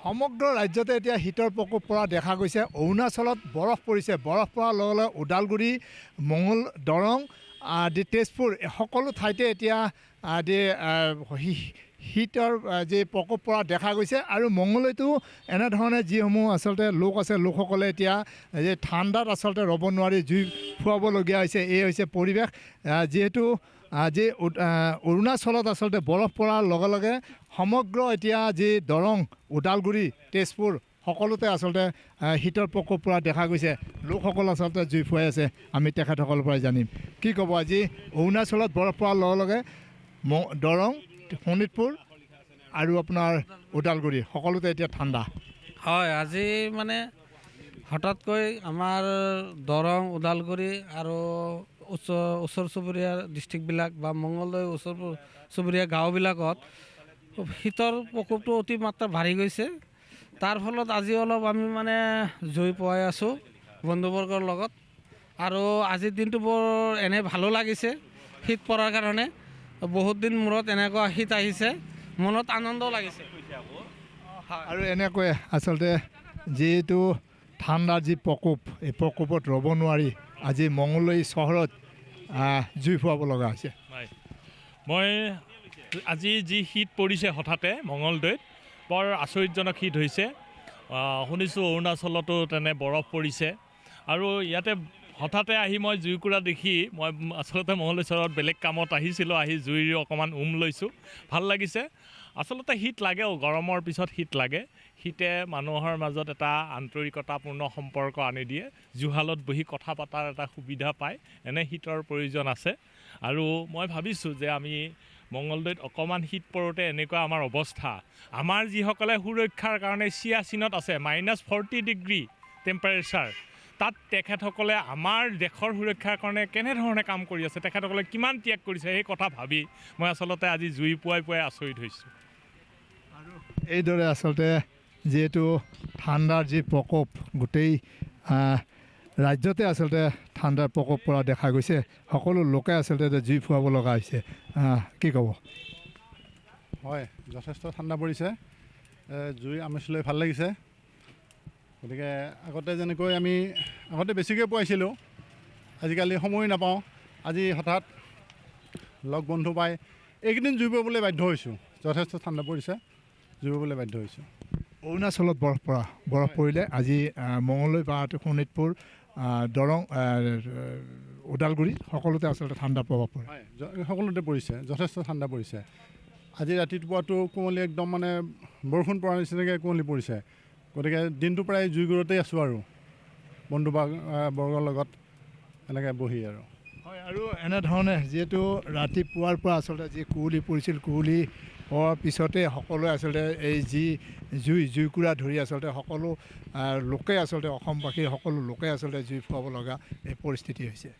সমগ্ৰ ৰাজ্যতে এতিয়া শীতৰ প্ৰকোপ পৰা দেখা গৈছে। অৰুণাচলত বৰফ পৰিছে, বৰফ পৰাৰ লগে লগে ওদালগুৰি, মঙল, দৰং আদি তেজপুৰ সকলো ঠাইতে এতিয়া আদি শীতৰ যি প্ৰকোপ পৰা দেখা গৈছে। আৰু মঙলদৈতো এনেধৰণে যিসমূহ আচলতে লোক আছে, লোকসকলে এতিয়া এই ঠাণ্ডাত আচলতে ৰ'ব নোৱাৰি জুই ফুৱাবলগীয়া হৈছে। এই হৈছে পৰিৱেশ। যিহেতু যি অৰুণাচলত আচলতে বৰফ পৰাৰ লগে লগে সমগ্ৰ এতিয়া যি দৰং, ওদালগুৰি, তেজপুৰ সকলোতে আচলতে শীতৰ প্ৰকোপ পৰা দেখা গৈছে। লোকসকল আচলতে জুই ফুৱাই আছে। আমি তেখেতসকলৰ পৰাই জানিম। কি ক'ব, আজি অৰুণাচলত বৰফ পৰাৰ লগে লগে দৰং, শোণিতপুৰ আৰু আপোনাৰ ওদালগুৰি সকলোতে এতিয়া ঠাণ্ডা। হয়, আজি মানে হঠাৎকৈ আমাৰ দৰং, ওদালগুৰি আৰু ওচৰ চুবুৰীয়া ডিষ্ট্ৰিক্টবিলাক বা মঙলদৈ ওচৰ চুবুৰীয়া গাঁওবিলাকত শীতৰ প্ৰকোপটো অতি মাত্ৰা বাঢ়ি গৈছে। তাৰ ফলত আজি অলপ আমি মানে জুই পুৱাই আছোঁ বন্ধুবৰ্গৰ লগত। আৰু আজিৰ দিনটো বৰ এনে ভালো লাগিছে শীত পৰাৰ কাৰণে। বহুত দিন মূৰত এনেকুৱা শীত আহিছে, মনত আনন্দও লাগিছে। আৰু এনেকৈ আচলতে যিটো ঠাণ্ডাৰ যি প্ৰকোপ, এই প্ৰকোপত ৰ'ব নোৱাৰি আজি মঙলদৈ চহৰত জুই ফুৱাব লগা হৈছে। মই আজি যি শীত পৰিছে হঠাতে মঙলদৈত, বৰ আচৰিতজনক শীত হৈছে। শুনিছোঁ অৰুণাচলতো তেনে বৰফ পৰিছে। আৰু ইয়াতে হঠাতে আহি মই জুইকুৰা দেখি মই আচলতে মঙলদৈ চহৰত বেলেগ কামত আহিছিলোঁ, আহি জুইৰ অকণমান লৈছোঁ। ভাল লাগিছে। আচলতে শীত লাগেও, গৰমৰ পিছত শীত লাগে। শীতে মানুহৰ মাজত এটা আন্তৰিকতাপূৰ্ণ সম্পৰ্ক আনি দিয়ে। জুহালত বহি কথা পতাৰ এটা সুবিধা পায়। এনে শীতৰ প্ৰয়োজন আছে। আৰু মই ভাবিছোঁ যে আমি মঙলদৈত অকণমান শীত পৰোঁতে এনেকুৱা আমাৰ অৱস্থা, আমাৰ যিসকলে সুৰক্ষাৰ কাৰণে চিয়াচিনত আছে -40 ডিগ্ৰী টেম্পাৰেচাৰ, তাত তেখেতসকলে আমাৰ দেশৰ সুৰক্ষাৰ কাৰণে কেনেধৰণে কাম কৰি আছে, তেখেতসকলে কিমান ত্যাগ কৰিছে, সেই কথা ভাবি মই আচলতে আজি জুই পুৱাই আচৰিত হৈছোঁ। আৰু এইদৰে আচলতে যিহেতু ঠাণ্ডাৰ যি প্ৰকোপ গোটেই ৰাজ্যতে আচলতে ঠাণ্ডাৰ প্ৰকোপ পৰা দেখা গৈছে। সকলো লোকে আচলতে জুই ফুৱাব লগা হৈছে। কি ক'ব? হয়, যথেষ্ট ঠাণ্ডা পৰিছে। জুই আমেজ লৈ ভাল লাগিছে। গতিকে আগতে যেনেকৈ আমি বেছিকৈ পুৱাইছিলোঁ, আজিকালি সময় নাপাওঁ। আজি হঠাৎ লগ বন্ধু পাই এইকেইদিন জুই পুৱাবলৈ বাধ্য হৈছোঁ। যথেষ্ট ঠাণ্ডা পৰিছে, জুই পুৱাবলৈ বাধ্য হৈছোঁ। অৰুণাচলত বৰফ পৰিলে আজি মঙলদৈ বা শোণিতপুৰ, দৰং, ওদালগুৰি সকলোতে আচলতে ঠাণ্ডা প্ৰভাৱ পৰে। হয়, সকলোতে পৰিছে, যথেষ্ট ঠাণ্ডা পৰিছে। আজি ৰাতিপুৱাটো কুঁৱলী একদম মানে বৰষুণ পৰাৰ নিচিনাকৈ কুঁৱলী পৰিছে। গতিকে দিনটো প্ৰায় জুইকুৰাতেই আছোঁ আৰু বন্ধু বৰ্গৰ লগত এনেকৈ বহি আৰু। হয়, আৰু এনেধৰণে যিহেতু ৰাতিপুৱাৰ পৰা আচলতে যি কুঁৱলী পৰিছিল, কুঁৱলী হোৱাৰ পিছতে সকলোৱে আচলতে এই যি জুইকুৰা ধৰি আচলতে সকলো লোকে আচলতে অসমবাসীৰ সকলো লোকে আচলতে জুই ফুৱাব লগা এই পৰিস্থিতি হৈছে।